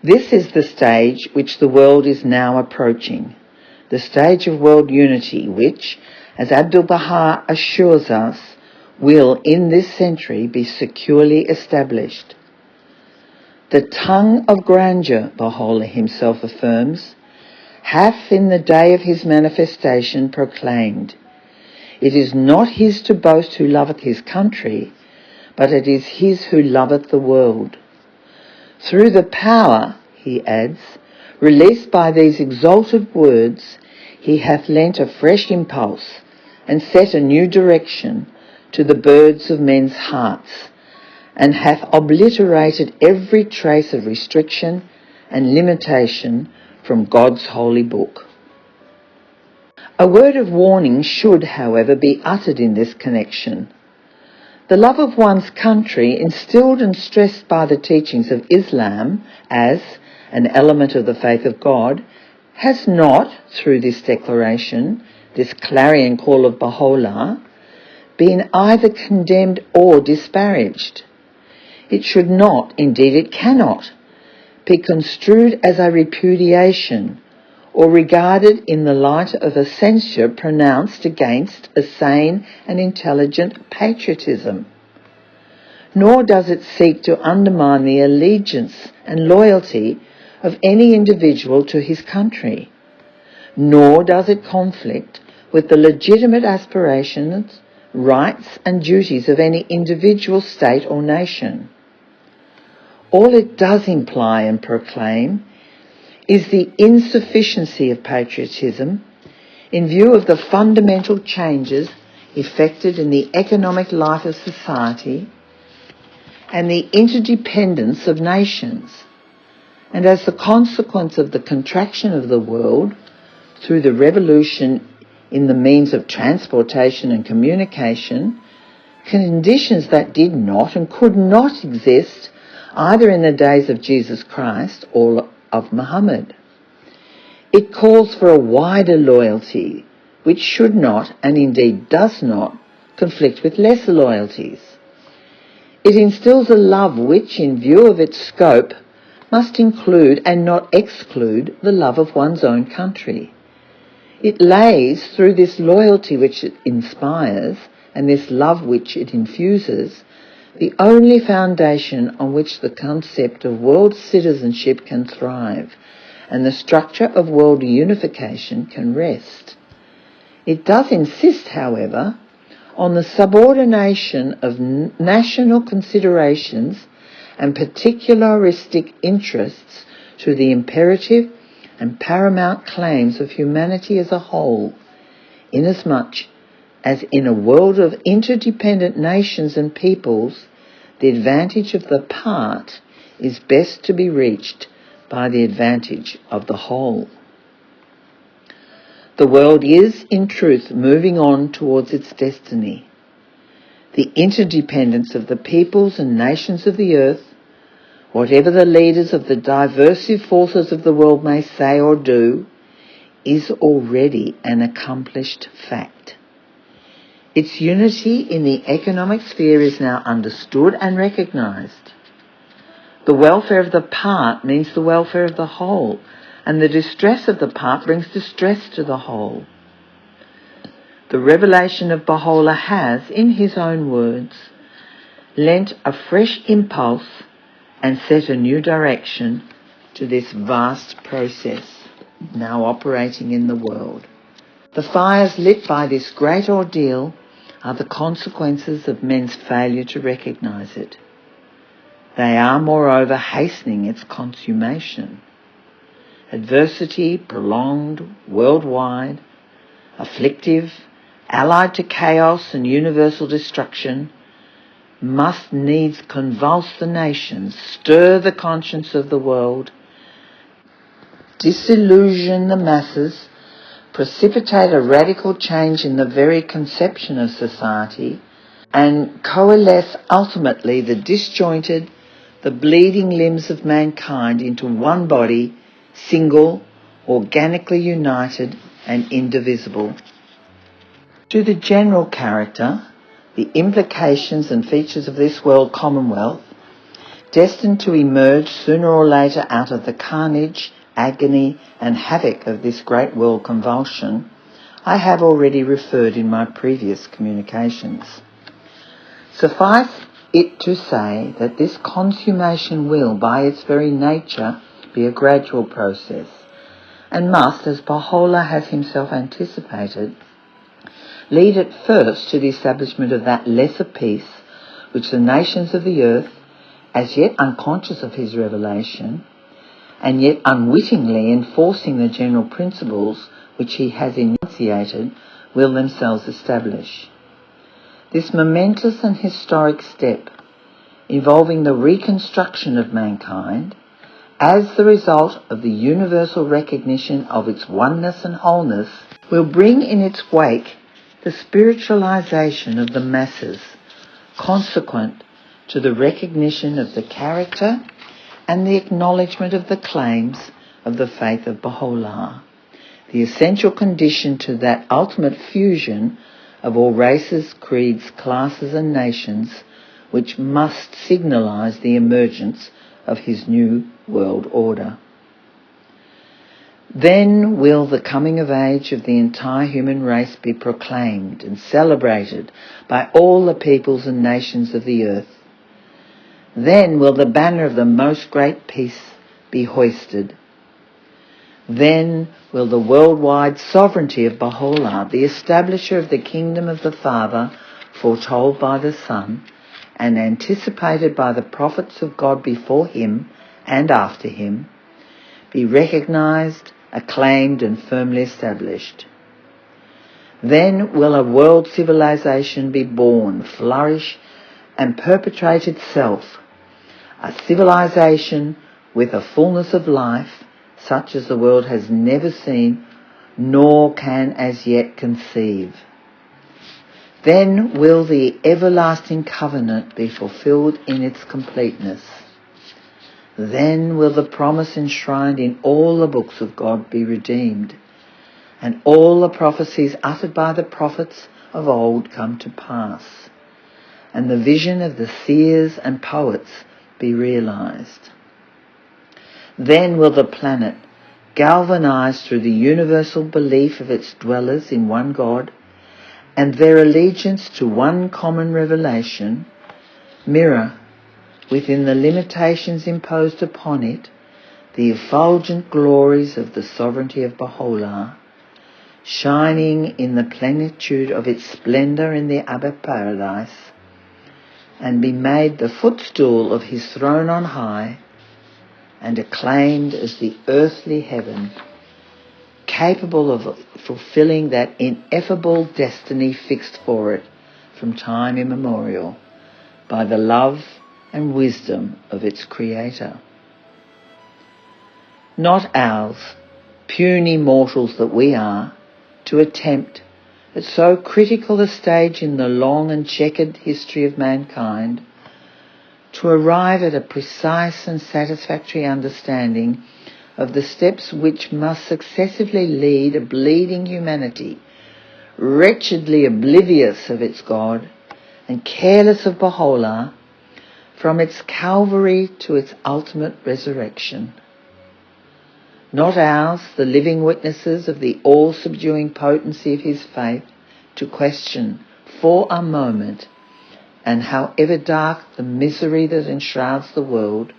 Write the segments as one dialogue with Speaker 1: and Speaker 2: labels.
Speaker 1: This is the stage which the world is now approaching, the stage of world unity which, as Abdu'l-Baha assures us, will in this century be securely established. The tongue of grandeur, Baha'u'llah himself affirms, hath in the day of his manifestation proclaimed, it is not his to boast who loveth his country, but it is his who loveth the world. Through the power, he adds, released by these exalted words, he hath lent a fresh impulse and set a new direction to the birds of men's hearts, and hath obliterated every trace of restriction and limitation from God's holy book. A word of warning should, however, be uttered in this connection. The love of one's country, instilled and stressed by the teachings of Islam as an element of the faith of God, has not, through this declaration, this clarion call of Baha'u'llah, been either condemned or disparaged. It should not, indeed it cannot, be construed as a repudiation or regarded in the light of a censure pronounced against a sane and intelligent patriotism. Nor does it seek to undermine the allegiance and loyalty of any individual to his country. Nor does it conflict with the legitimate aspirations, rights and duties of any individual state or nation. All it does imply and proclaim is the insufficiency of patriotism in view of the fundamental changes effected in the economic life of society and the interdependence of nations, and as the consequence of the contraction of the world through the revolution in the means of transportation and communication, conditions that did not and could not exist either in the days of Jesus Christ or of Muhammad. It calls for a wider loyalty, which should not, and indeed does not, conflict with lesser loyalties. It instills a love which, in view of its scope, must include and not exclude the love of one's own country. It lays, through this loyalty which it inspires and this love which it infuses, the only foundation on which the concept of world citizenship can thrive and the structure of world unification can rest. It does insist, however, on the subordination of national considerations and particularistic interests to the imperative and paramount claims of humanity as a whole, inasmuch as in a world of interdependent nations and peoples, the advantage of the part is best to be reached by the advantage of the whole. The world is, in truth, moving on towards its destiny. The interdependence of the peoples and nations of the earth, whatever the leaders of the diversive forces of the world may say or do, is already an accomplished fact. Its unity in the economic sphere is now understood and recognised. The welfare of the part means the welfare of the whole, and the distress of the part brings distress to the whole. The revelation of Baha'u'llah has, in his own words, lent a fresh impulse and set a new direction to this vast process now operating in the world. The fires lit by this great ordeal are the consequences of men's failure to recognise it. They are, moreover, hastening its consummation. Adversity, prolonged, worldwide, afflictive, allied to chaos and universal destruction, must needs convulse the nations, stir the conscience of the world, disillusion the masses, precipitate a radical change in the very conception of society, and coalesce ultimately the disjointed, the bleeding limbs of mankind into one body, single, organically united and indivisible. To the general character, the implications and features of this world commonwealth, destined to emerge sooner or later out of the carnage, agony and havoc of this great world convulsion, I have already referred in my previous communications. Suffice it to say that this consummation will, by its very nature, be a gradual process, and must, as Baha'u'llah has himself anticipated, lead at first to the establishment of that lesser peace which the nations of the earth, as yet unconscious of his revelation, and yet unwittingly enforcing the general principles which he has enunciated, will themselves establish. This momentous and historic step, involving the reconstruction of mankind, as the result of the universal recognition of its oneness and wholeness, will bring in its wake the spiritualization of the masses, consequent to the recognition of the character and the acknowledgement of the claims of the faith of Baha'u'llah, the essential condition to that ultimate fusion of all races, creeds, classes and nations, which must signalise the emergence of his new world order. Then will the coming of age of the entire human race be proclaimed and celebrated by all the peoples and nations of the earth. Then will the banner of the most great peace be hoisted. Then will the worldwide sovereignty of Baha'u'llah, the establisher of the kingdom of the Father, foretold by the Son, and anticipated by the prophets of God before him and after him, be recognised, acclaimed and firmly established. Then will a world civilization be born, flourish and perpetrate itself, a civilization with a fullness of life such as the world has never seen nor can as yet conceive. Then will the everlasting covenant be fulfilled in its completeness. Then will the promise enshrined in all the books of God be redeemed, and all the prophecies uttered by the prophets of old come to pass, and the vision of the seers and poets be realised. Then will the planet, galvanised through the universal belief of its dwellers in one God, and their allegiance to one common revelation, mirror, within the limitations imposed upon it, the effulgent glories of the sovereignty of Baha'u'llah, shining in the plenitude of its splendour in the upper paradise, and be made the footstool of his throne on high, and acclaimed as the earthly heaven, capable of fulfilling that ineffable destiny fixed for it from time immemorial by the love and wisdom of its Creator. Not ours, puny mortals that we are, to attempt, at so critical a stage in the long and checkered history of mankind, to arrive at a precise and satisfactory understanding of the steps which must successively lead a bleeding humanity, wretchedly oblivious of its God and careless of Baha'u'llah, from its Calvary to its ultimate resurrection. Not ours, the living witnesses of the all-subduing potency of his faith, to question for a moment, and however dark the misery that enshrouds the world,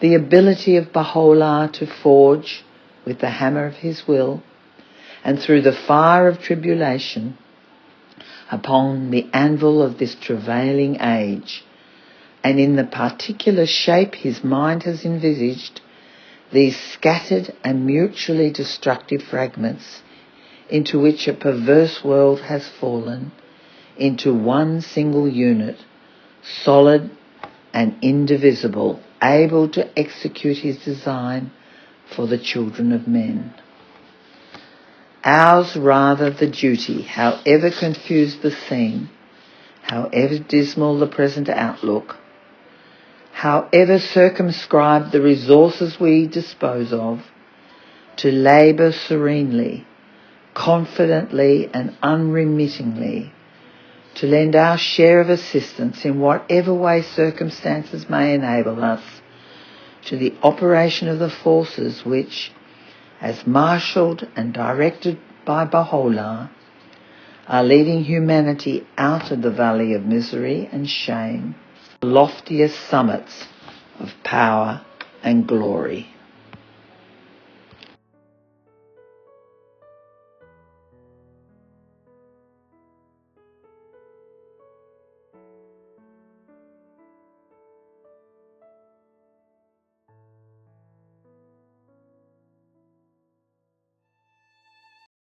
Speaker 1: the ability of Baha'u'llah to forge, with the hammer of his will, and through the fire of tribulation, upon the anvil of this travailing age, and in the particular shape his mind has envisaged, these scattered and mutually destructive fragments, into which a perverse world has fallen, into one single unit, solid and indivisible, able to execute his design for the children of men. Ours rather the duty, however confused the scene, however dismal the present outlook, however circumscribed the resources we dispose of, to labour serenely, confidently and unremittingly to lend our share of assistance in whatever way circumstances may enable us to the operation of the forces which, as marshalled and directed by Baha'u'llah, are leading humanity out of the valley of misery and shame, the loftiest summits of power and glory.